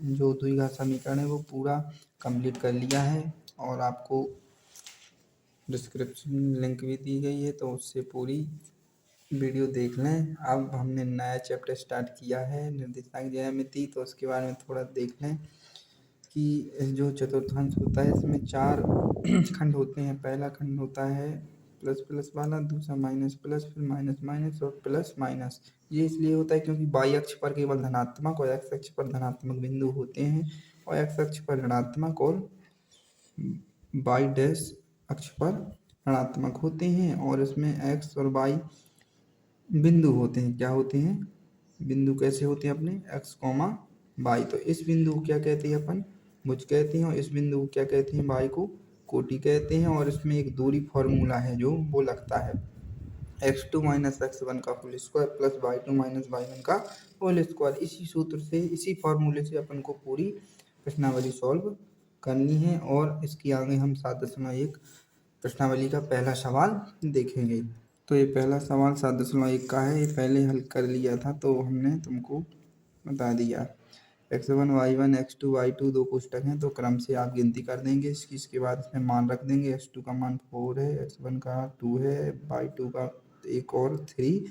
जो द्विघात समीकरण है वो पूरा कंप्लीट कर लिया है और आपको डिस्क्रिप्शन में लिंक भी दी गई है, तो उससे पूरी वीडियो देख लें। अब हमने नया चैप्टर स्टार्ट किया है निर्देशांक ज्यामिति, तो उसके बारे में थोड़ा देख लें कि जो चतुर्थांश होता है इसमें 4 खंड होते हैं। पहला खंड होता है प्लस प्लस वाला, दूसरा माइनस प्लस, फिर माइनस माइनस और प्लस माइनस। ये इसलिए होता है क्योंकि y अक्ष पर केवल धनात्मक और x अक्ष पर धनात्मक बिंदु होते हैं और x अक्ष पर ऋणात्मक और y डैश अक्ष पर ऋणात्मक होते हैं। और इसमें x और y बिंदु होते हैं। क्या होते हैं? बिंदु कैसे होते हैं अपने? x, y। तो इस बिंदु को क्या कहते हैं अपन? भुज कहते हैं। और इस बिंदु को क्या कहते हैं? y को कोटि कहते हैं। और इसमें एक दूरी फॉर्मूला है जो वो लगता है x2 माइनस x1 का whole square plus y2 minus y1 का होल स्क्वायर। इसी सूत्र से, इसी फॉर्मूले से अपन को पूरी प्रश्नावली सॉल्व करनी है। और इसकी आगे हम 7.1 प्रश्नावली का पहला सवाल देखेंगे। तो ये पहला सवाल 7.1 का है, ये पहले हल कर लिया था तो हमने तुमको बता दिया। x1 y1 x2 y2 दो पुस्तक हैं, तो क्रम से आप गिनती कर देंगे इसकी। इसके बाद इसमें मान रख देंगे। x2 का मान 4 है, x1 का 2 है, y2 का 1 और 3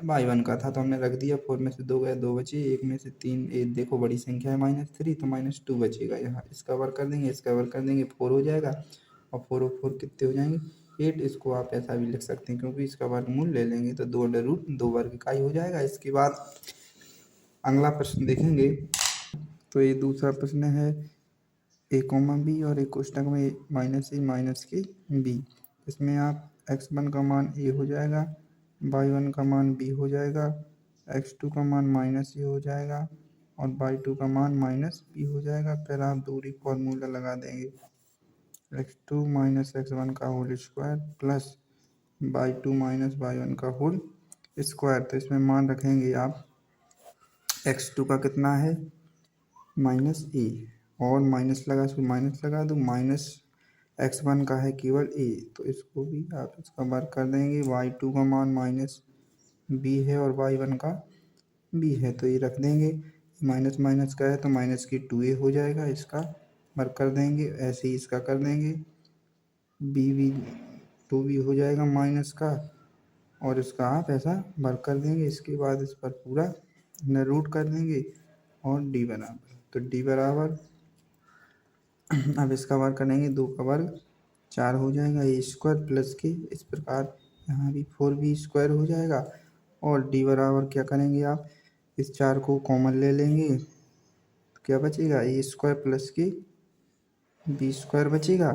y1 का था, तो हमने रख दिया। 4 में से 2 गए, 2 बचे, 1 में से 3 देखो बड़ी संख्या है -3, तो -2 बचेगा। यहाँ इसका वर्ग कर देंगे, इसका वर्ग कर देंगे, 4 हो जाएगा। और 4 और 4 कितने हो जाएंगे? 8। इसको आप ऐसा भी लिख सकते हैं क्योंकि इसका वर्गमूल ले लेंगे तो 2√2 वर्ग इकाई हो जाएगा। इसके बाद अगला प्रश्न देखेंगे। तो ये दूसरा प्रश्न है a, b और एक कोष्टक में -a माइनस के b। इसमें आप x1 का मान a हो जाएगा, y1 का मान b हो जाएगा, x2 का मान -a हो जाएगा और y2 का मान -b हो जाएगा। फिर आप दूरी फॉर्मूला लगा देंगे x2 माइनस x1 का whole square plus y2 minus y1 का होल स्क्वायर। तो इसमें मान रखेंगे आप x2 का कितना है? -a और माइनस लगा, इसको माइनस लगा दो, माइनस x1 का है केवल a, तो इसको भी आप इसका वर्ग कर देंगे। y2 का मान -b है और y1 का b है, तो ये रख देंगे। माइनस माइनस का है तो माइनस की 2a हो जाएगा, इसका वर्ग कर देंगे। ऐसे ही इसका कर देंगे, b 2b हो जाएगा माइनस का, और इसका आप ऐसा वर्ग कर देंगे। इसके बाद इस पर पूरा अंडर रूट कर देंगे और d बराबर, तो d बराबर अब इसका वर्ग करेंगे, 2 का वर्ग 4 हो जाएगा, ए स्क्वायर प्लस के इस प्रकार यहाँ भी 4b स्क्वायर हो जाएगा। और d बराबर क्या करेंगे आप? इस 4 को कॉमन ले लेंगे तो क्या बचेगा? ए स्क्वायर प्लस के b स्क्वायर बचेगा।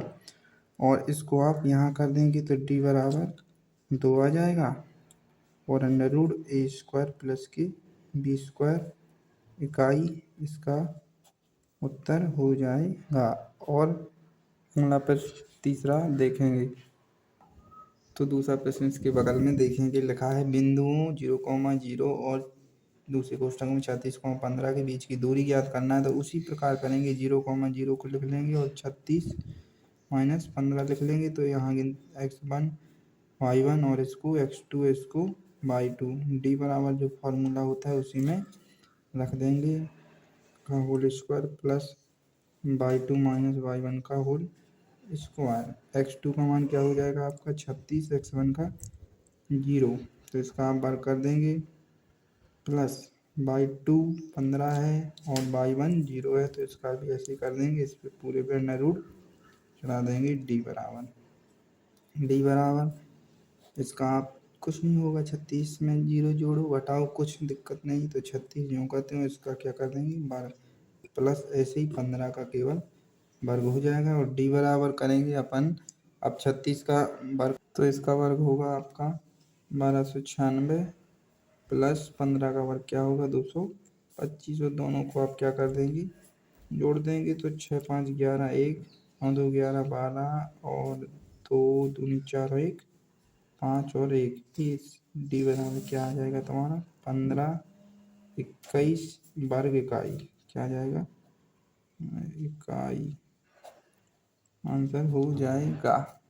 और इसको आप यहाँ कर देंगे तो d बराबर 2 आ जाएगा और अंडर रूट ए स्क्वायर प्लस के b स्क्वायर इकाई इसका उत्तर हो जाएगा। और अगला प्रश्न तीसरा देखेंगे। तो दूसरा प्रश्न इसके बगल में देखेंगे, लिखा है बिंदुओं 0,0 और दूसरे कोष्ठक में 36,15 के बीच की दूरी ज्ञात करना है। तो उसी प्रकार करेंगे, 0,0 को लिख लेंगे और 36 माइनस 15 लिख लेंगे। तो यहाँ x1 y1 और इसको x2 इसको y2, d बराबर जो फॉर्मूला होता है उसी में रख देंगे का whole square plus y2 minus y1 का होल स्क्वायर। x2 का मान क्या हो जाएगा आपका? 36, x1 का 0, तो इसका आप वर्ग कर देंगे प्लस y2 15 है और y1 0 है, तो इसका भी ऐसे कर देंगे। इस पर पूरे पे अंडर रूट चढ़ा देंगे। d बराबर इसका आप कुछ नहीं होगा, 36 में 0 जोड़ो घटाओ, कुछ दिक्कत नहीं, तो 36 जो कहते हो इसका क्या कर देंगे? 12 प्लस ऐसे ही 15 का केवल वर्ग हो जाएगा। और d बराबर करेंगे अपन अब 36 का वर्ग, तो इसका वर्ग होगा आपका 1296 प्लस 15 का वर्ग क्या होगा? 225। और दोनों को आप क्या कर देंगे? जोड़ देंगे, तो 6 5 11 1 9 2 11 12 और 2 दूनी 4 और 1 5 और 1 30। d बराबर क्या आ जाएगा तुम्हारा? 15 21 वर्ग इकाई। क्या आ जाएगा? इकाई आंसर हो जाएगा।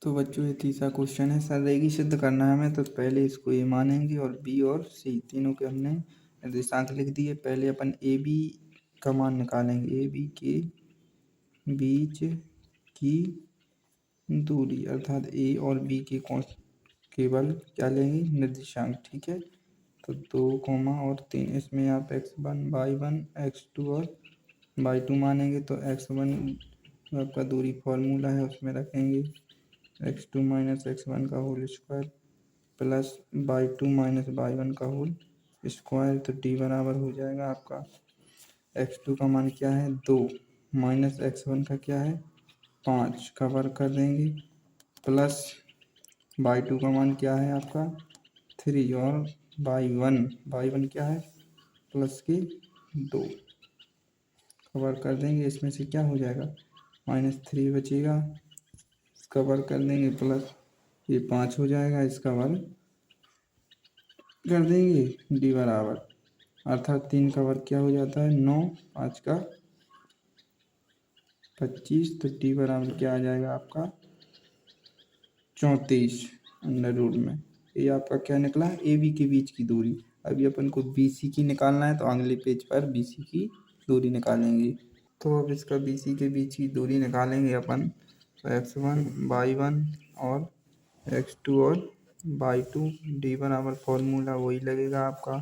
तो बच्चों ये तीसरा क्वेश्चन है, सररेखी सिद्ध करना है हमें। तो पहले इसको ए मानेंगे और बी और सी तीनों के हमने निर्देशांक लिख दिए। पहले अपन ए बी का मान निकालेंगे, ए बी के बीच की दूरी अर्थात ए और बी के केवल क्या लेंगे, निर्देशांक। ठीक है, तो 2 और 3 इसमें आप x1 y1 x2 और y2 मानेंगे तो x1 आपका दूरी फॉर्मूला है उसमें रखेंगे x2 माइनस x1 का whole square plus y2 minus y1 का होल स्क्वायर, तो d बराबर हो जाएगा आपका x2 का मान क्या है 2 माइनस x1 का क्या है 5 का वर्ग कर देंगे प्लस y2 का मान क्या है आपका 3 और y1 क्या है प्लस के 2 का वर्ग कर देंगे। इसमें से क्या हो जाएगा -3 बचेगा, इसका वर्ग कर देंगे प्लस ये 5 हो जाएगा, इसका वर्ग कर देंगे डी बराबर अर्थात 3 का वर्ग क्या हो जाता है 9, 5 का 25, तो डी बराबर क्या आ जाएगा आपका 34 अंडर रूट में। ये आपका क्या निकला ए बी के बीच की दूरी। अभी अपन को बी सी की निकालना है तो अगले पेज पर बी सी की दूरी निकालेंगे। तो अब इसका बी सी के बीच की दूरी निकालेंगे अपन, तो x1 y1 और x2 और y2 डी बराबर फॉर्मूला वही लगेगा आपका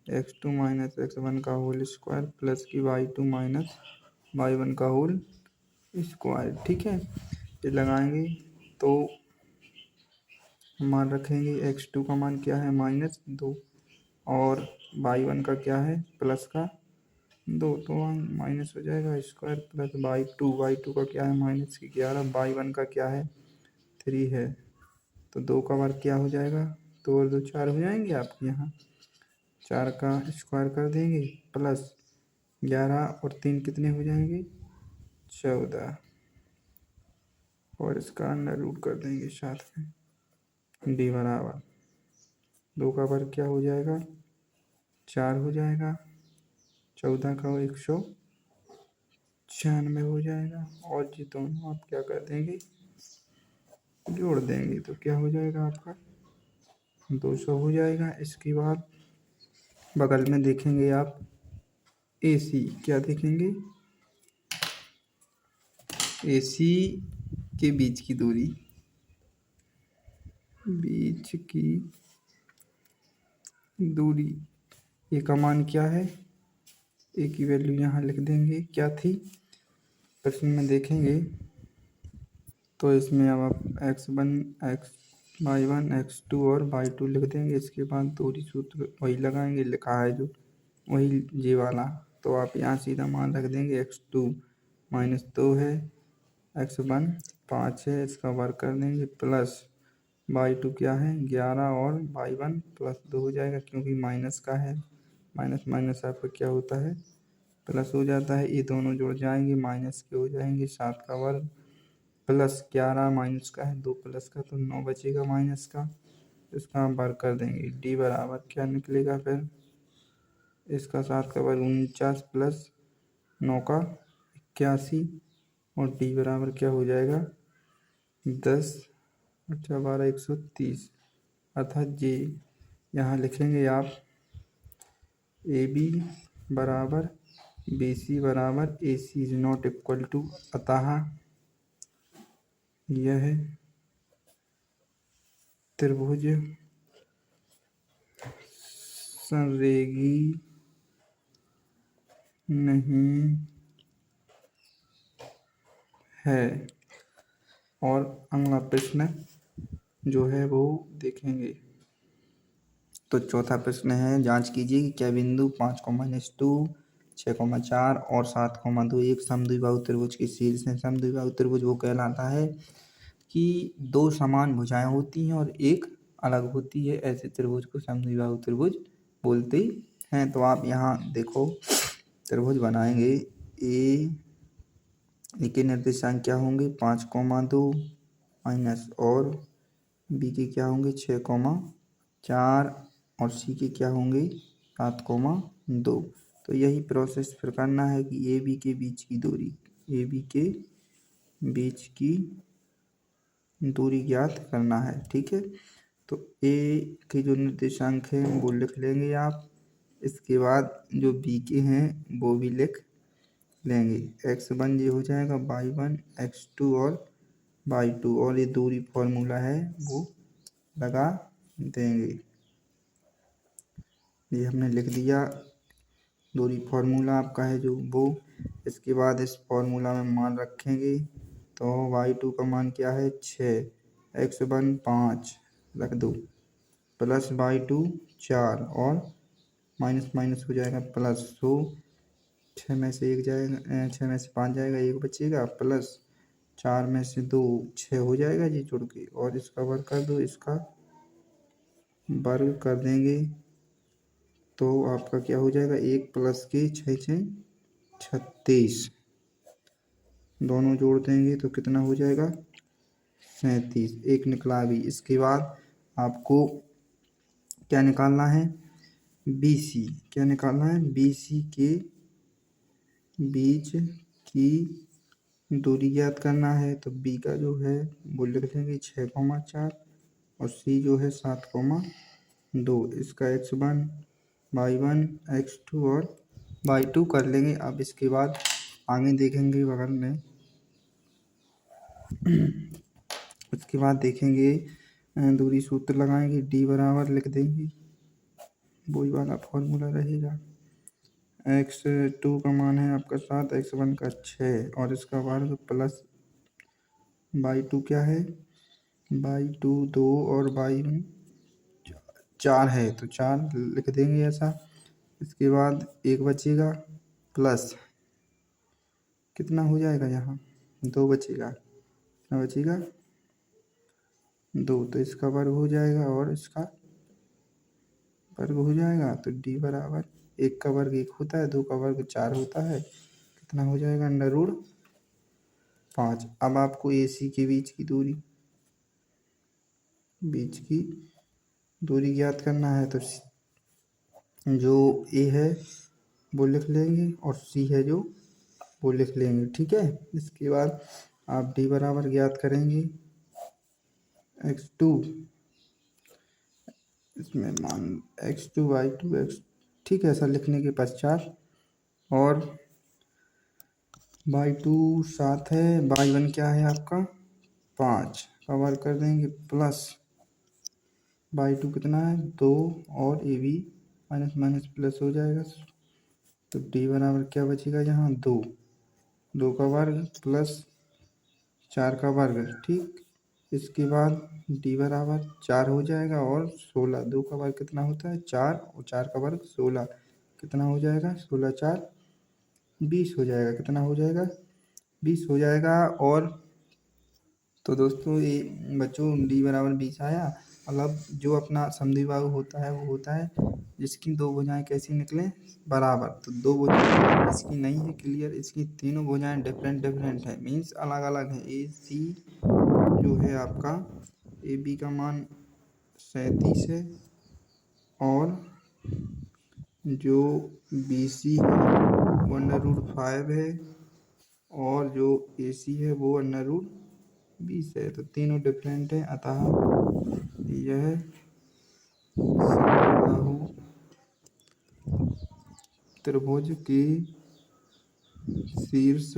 x2 माइनस x1 का होल स्क्वायर प्लस की y2 माइनस y1 का होल स्क्वायर। ठीक है, ये लगाएंगे तो मान रखेंगे x2 का मान क्या है -2 और y1 का क्या है प्लस का 2, तो माइनस हो जाएगा स्क्वायर प्लस y2 का क्या है -11, y1 का क्या है 3 है, तो 2 का वर्ग क्या हो जाएगा 2 और 2 4 हो जाएंगे आपके यहाँ, 4 का स्क्वायर कर देंगे प्लस 11 और 3 कितने हो जाएंगे 14 और इसका अंडर रूट कर देंगे साथ में, डी बराबर 2 का वर्ग क्या हो जाएगा 4 हो जाएगा, 14 का 196 हो जाएगा और ये दोनों आप क्या कर देंगे जोड़ देंगे तो क्या हो जाएगा आपका 200 हो जाएगा। इसके बाद बगल में देखेंगे आप ए सी, क्या देखेंगे ए सी के बीच की दूरी, बीच की दूरी ए का मान क्या है, ए की वैल्यू यहाँ लिख देंगे क्या थी प्रश्न में देखेंगे, तो इसमें अब आप x1 y1 x2 और y2 लिख देंगे। इसके बाद दूरी सूत्र वही लगाएंगे, लिखा है जो वही ये वाला, तो आप यहाँ सीधा मान रख देंगे x2 -2 है, x1 5 है, इसका वर्ग कर देंगे प्लस y2 क्या है 11 और y1 +2 हो जाएगा क्योंकि माइनस का है, माइनस माइनस आपका क्या होता है प्लस हो जाता है, ये दोनों जुड़ जाएंगे माइनस के हो जाएंगे, 7 का वर्ग प्लस 11 माइनस का है 2 प्लस का तो 9 बचेगा माइनस का, इसका हम वर्ग कर देंगे, डी बराबर क्या निकलेगा फिर इसका 7 का वर्ग 49 प्लस 9 का 81 और डी बराबर क्या हो जाएगा 10 अच्छा 12 130 अर्थात जी यहाँ लिखेंगे आप ए बी बराबर बी सी बराबर ए सी इज नॉट इक्वल टू, अतः यह त्रिभुज संरेखी नहीं है। और अगला प्रश्न जो है वो देखेंगे, तो चौथा प्रश्न है जांच कीजिए कि क्या बिंदु 5,-2 6,4 और 7,2 एक समद्विबाहु त्रिभुज के शीर्ष है। समद्विबाहु त्रिभुज वो कहलाता है कि दो समान भुजाएं होती हैं और एक अलग होती है, ऐसे त्रिभुज को समद्विबाहु त्रिभुज बोलते हैं। तो आप यहाँ देखो त्रिभुज बनाएंगे, ए के निर्देशांक क्या होंगे 5,2 माइनस और बी के क्या होंगे 6,4 और सी के क्या होंगे 7,2। तो यही प्रोसेस फिर करना है कि ए बी के बीच की दूरी, ए बी के बीच की दूरी ज्ञात करना है। ठीक है, तो ए के जो निर्देशांक है वो लिख लेंगे आप इसके बाद जो बी के हैं वो भी लिख लेंगे। x1 ये हो जाएगा y1 x2 और y2, और ये दूरी फॉर्मूला है वो लगा देंगे। ये हमने लिख दिया, दूरी फार्मूला आपका है जो वो। इसके बाद इस फार्मूला में मान रखेंगे, तो y2 का मान क्या है 6, x1 5 रख दो, प्लस y2 4 और माइनस माइनस हो जाएगा प्लस। तो 6 में से 1 जाएगा, 6 में से 5 जाएगा, 1 बचेगा, प्लस 4 में से 2 6 हो जाएगा जी जुड़ के, और इसका वर्ग कर दो, इसका वर्ग कर देंगे तो आपका क्या हो जाएगा 1 प्लस के 6 6 36, दोनों जोड़ देंगे तो कितना हो जाएगा 37, एक निकला अभी। इसके बाद आपको क्या निकालना है BC, क्या निकालना है BC के बीच की दूरी ज्ञात करना है। तो B का जो है वो लिख देंगे 6,4 और C जो है 7,2, इसका x1 y1 x2 और y2 कर लेंगे। अब इसके बाद आगे देखेंगे बगल में उसके बाद देखेंगे दूरी सूत्र लगाएंगे, D बराबर लिख देंगे, वही वाला फॉर्मूला रहेगा। x2 का मान है आपका 7, x1 का 6 और इसका वर्ग प्लस y2 क्या है y2 2 और y1 4 है, तो 4 लिख देंगे ऐसा। इसके बाद 1 बचेगा, प्लस कितना हो जाएगा यहाँ 2 बचेगा, कितना बचेगा 2, तो इसका वर्ग हो जाएगा और इसका वर्ग हो जाएगा। तो D बराबर 1 का वर्ग 1 होता है, 2 का वर्ग 4 होता है, कितना हो जाएगा √5। अब आपको AC के बीच की दूरी ज्ञात करना है, तो जो A है वो लिख लेंगे और C है जो वो लिख लेंगे, ठीक है। इसके बाद आप D बराबर ज्ञात करेंगे x2, इसमें मान x2 y2 x, ठीक है, ऐसा लिखने के पश्चात और y2 7 है, y1 क्या है आपका 5 का वर्ग कर देंगे, प्लस y2 कितना है 2 और ये भी माइनस माइनस प्लस हो जाएगा। तो D बराबर क्या बचेगा यहाँ 2, 2 का वर्ग प्लस 4 का वर्ग, ठीक। इसके बाद D बराबर 4 हो जाएगा और 16, 2 का वर्ग कितना होता है 4 और 4 का वर्ग 16, कितना हो जाएगा 16 4 20 हो जाएगा, कितना हो जाएगा 20 हो जाएगा। और तो दोस्तों ये बच्चों D बराबर 20 आया। मतलब जो अपना समद्विबाहु होता है वो होता है जिसकी दो भुजाएं कैसी निकलें बराबर। तो दो भुजाएं इसकी नहीं है क्लियर, इसकी तीनों भुजाएं डिफरेंट है, मीन्स अलग अलग है। AC जो है आपका AB का मान 37 है और जो BC है वो √5 है और जो AC है वो √20 है। तो तीनों डिफरेंट है, अतः यह समबाहु त्रिभुज के शीर्ष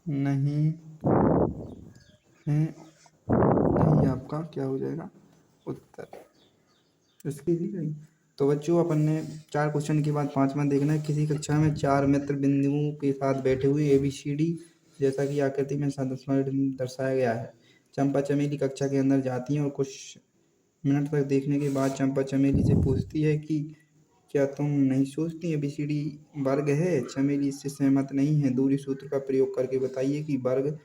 नहीं है, यही आपका क्या हो जाएगा उत्तर इसकी दी गई। तो बच्चों अपन ने 4 क्वेश्चन के बाद 5वां देखना है। किसी कक्षा में 4 मित्र बिंदुओं के साथ बैठे हुए ABCD जैसा कि आकृति में दर्शाया गया है। चंपा चमेली कक्षा के अंदर जाती है और कुछ मिनट तक देखने के बाद चंपा चमेली से पूछती है कि क्या तुम नहीं सोचती ABCD वर्ग है। चमेली इससे सहमत नहीं है। दूरी सूत्र का प्रयोग करके बताइए कि वर्ग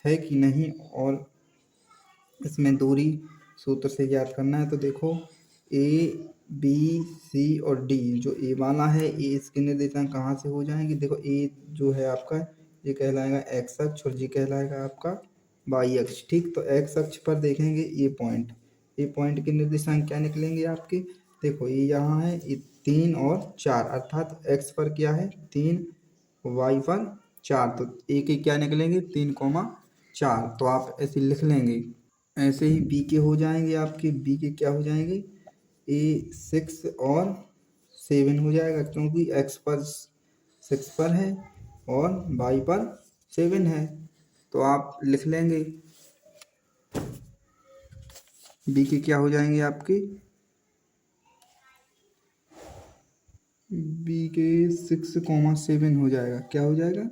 है कि नहीं, और इसमें दूरी सूत्र से ज्ञात करना है। तो देखो A B C और D, जो A वाला है A इसके निर्देशांक कहाँ से हो जाएंगे। देखो A जो है आपका ये कहलाएगा x अक्ष और जी कहलाएगा आपका y अक्ष, ठीक। तो x अक्ष पर देखेंगे A पॉइंट के निर्देशांक क्या निकलेंगे आपके। देखो ये यहाँ है, ये 3 और 4, अर्थात x पर क्या है 3, y पर 4, तो A के क्या निकलेंगे 3,4। तो आप ऐसे लिख लेंगे। ऐसे ही B के हो जाएंगे आपके, B के क्या हो जाएंगे ए 6 और 7 हो जाएगा, क्योंकि एक्स पर 6 पर है और वाई पर 7 है। तो आप लिख लेंगे बी के क्या हो जाएंगे आपके, बी के 6,7 हो जाएगा। क्या हो जाएगा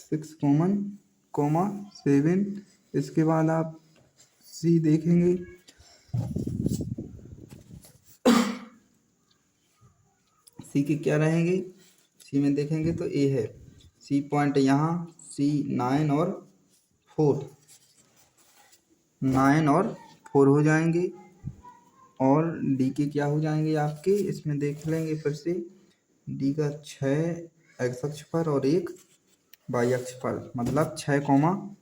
6,7। इसके बाद आप सी देखेंगे, सी के क्या रहेंगे, सी में देखेंगे तो ए है, सी पॉइंट यहाँ, सी 9 और 4 हो जाएंगे। और डी के क्या हो जाएंगे आपके, इसमें देख लेंगे फिर से, डी का 6 एक्स अक्ष पर और 1 वाई अक्ष पर, मतलब 6,1।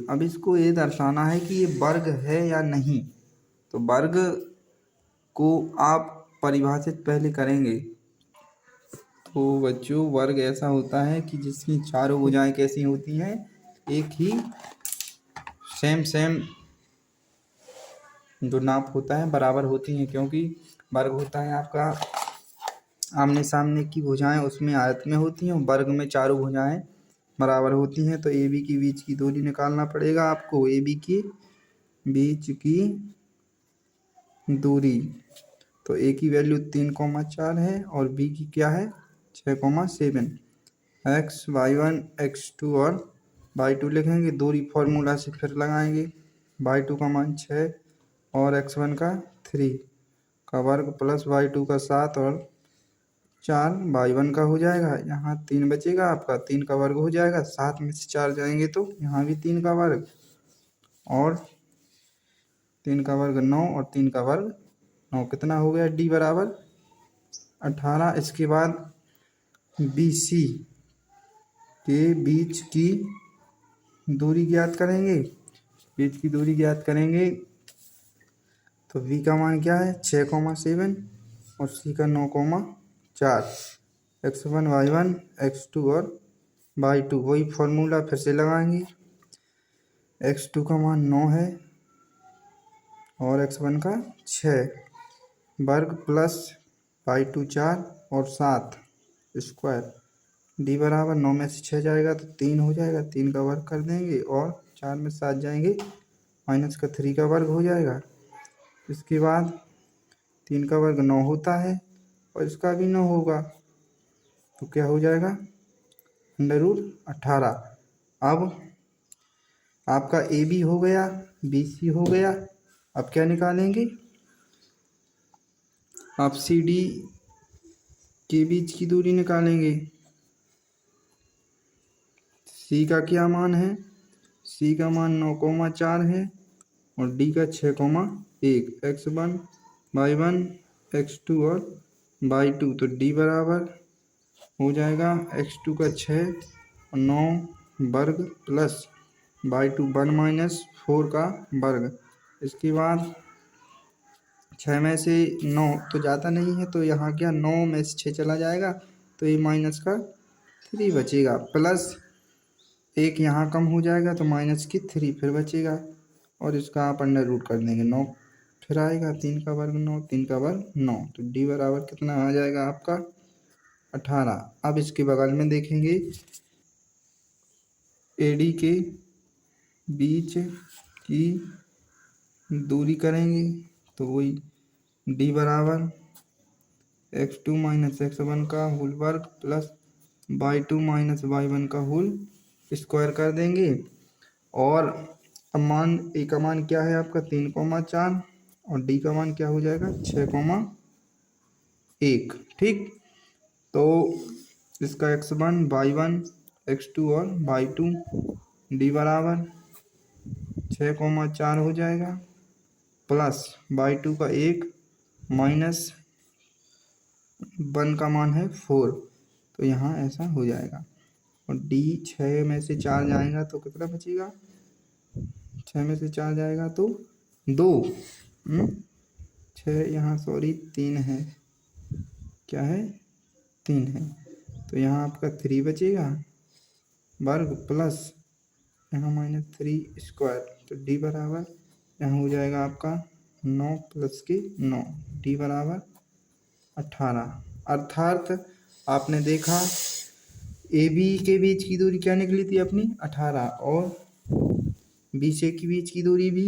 अब इसको ये दर्शाना है कि ये वर्ग है या नहीं। तो वर्ग को आप परिभाषित पहले करेंगे। तो बच्चों वर्ग ऐसा होता है कि जिसकी चारों भुजाएं कैसी होती हैं, एक ही सेम जो नाप होता है बराबर होती हैं, क्योंकि वर्ग होता है आपका आमने सामने की भुजाएं उसमें आयत में होती हैं, वर्ग में चारों भुजाएं बराबर होती हैं। तो ए बी के बीच की दूरी निकालना पड़ेगा आपको, ए बी के बीच की दूरी। तो ए की वैल्यू 3,4 है और बी की क्या है 6,7। एक्स y1 x2 और y2 लिखेंगे, दूरी फॉर्मूला से फिर लगाएंगे, y2 का मान 6 और x1 का 3 का वर्ग प्लस y2 का 7 और 4 y1 का हो जाएगा। यहाँ 3 बचेगा आपका, 3 का वर्ग हो जाएगा, 7 में से 4 जाएंगे तो यहाँ भी 3 का वर्ग, और 3 का वर्ग 9 और 3 का वर्ग 9, कितना हो गया डी बराबर 18। इसके बाद बी सी के बीच की दूरी ज्ञात करेंगे, बीच की दूरी ज्ञात करेंगे। तो v का मान क्या है 6,7 और c का 9,4, x1 y1 x2 और y2, वही फॉर्मूला फिर से लगाएंगे। x2 का मान 9 है और x1 का 6 वर्ग प्लस y2 4 और 7 स्क्वायर, डी बराबर 9 में से 6 जाएगा तो 3 हो जाएगा, 3 का वर्ग कर देंगे और 4 में 7 जाएंगे, माइनस का 3 का वर्ग हो जाएगा। इसके बाद 3 का वर्ग 9 होता है और इसका भी 9 होगा, तो क्या हो जाएगा √18। अब आपका ए बी हो गया, बी सी हो गया। अब क्या निकालेंगे आप, सी डी के बीच की दूरी निकालेंगे। सी का क्या मान है, सी का मान 9,4 है और डी का 6,1, x1 y1 x2 और y2। तो डी बराबर हो जाएगा x2 का 6 और 9 वर्ग प्लस y2 1 माइनस 4 का वर्ग। इसके बाद 6 में से 9 तो ज़्यादा नहीं है, तो यहाँ क्या 9 में से 6 चला जाएगा, तो ये माइनस का 3 बचेगा, प्लस 1 यहाँ कम हो जाएगा तो माइनस की 3 फिर बचेगा, और इसका आप अंडर रूट कर देंगे, 9 फिर आएगा, 3 का वर्ग 9, 3 का वर्ग 9। तो डी बराबर कितना आ जाएगा आपका 18। अब इसके बगल में देखेंगे ए डी के बीच की दूरी करेंगे, तो वही डी बराबर x2 माइनस x1 का होल वर्ग प्लस y2 माइनस y1 का होल स्क्वायर कर देंगे। और अब मान ए का मान क्या है आपका 3,4 और डी का मान क्या हो जाएगा 6,1। ठीक, तो इसका x1 y1 x2 और y2 डी बराबर 6,4 हो जाएगा प्लस y2 का 1 माइनस 1 का मान है 4, तो यहाँ ऐसा हो जाएगा। और डी 6 में से 4 जाएगा तो कितना बचेगा, 6 में से 4 जाएगा तो 2, 6 यहाँ सॉरी 3 है, क्या है 3 है, तो यहाँ आपका 3 बचेगा वर्ग प्लस यहाँ -3 स्क्वायर। तो डी बराबर यहाँ हो जाएगा आपका 9 प्लस के 9, डी बराबर 18। अर्थात आपने देखा ए बी के बीच की दूरी क्या निकली थी अपनी 18, और बी से के बीच की दूरी भी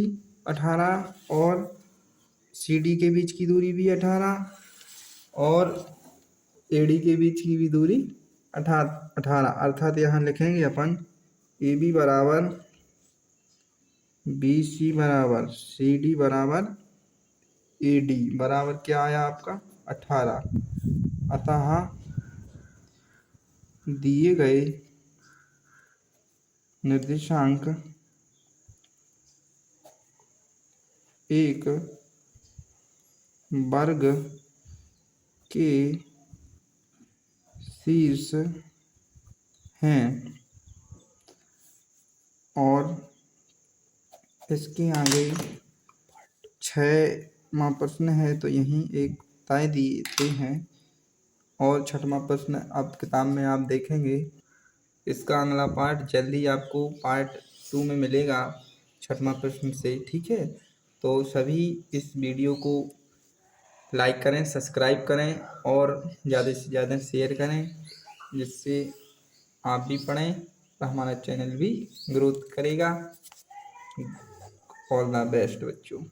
18, और सी डी के बीच की दूरी भी 18, और ए डी के बीच की भी दूरी 18। अर्थात यहाँ लिखेंगे अपन ए बी बराबर बी सी बराबर सी डी बराबर ए डी बराबर क्या आया आपका 18। अतः दिए गए निर्देशांक एक वर्ग के शीर्ष हैं, और इसके आगे 6वां प्रश्न है तो यहीं एक तय दिए हैं, और 6वां प्रश्न अब किताब में आप देखेंगे। इसका अगला पार्ट जल्दी आपको पार्ट 2 में मिलेगा 6वां प्रश्न से, ठीक है। तो सभी इस वीडियो को लाइक करें, सब्सक्राइब करें और ज़्यादा से ज़्यादा शेयर करें, जिससे आप भी पढ़ें तो हमारा चैनल भी ग्रोथ करेगा। ऑल द बेस्ट बच्चों।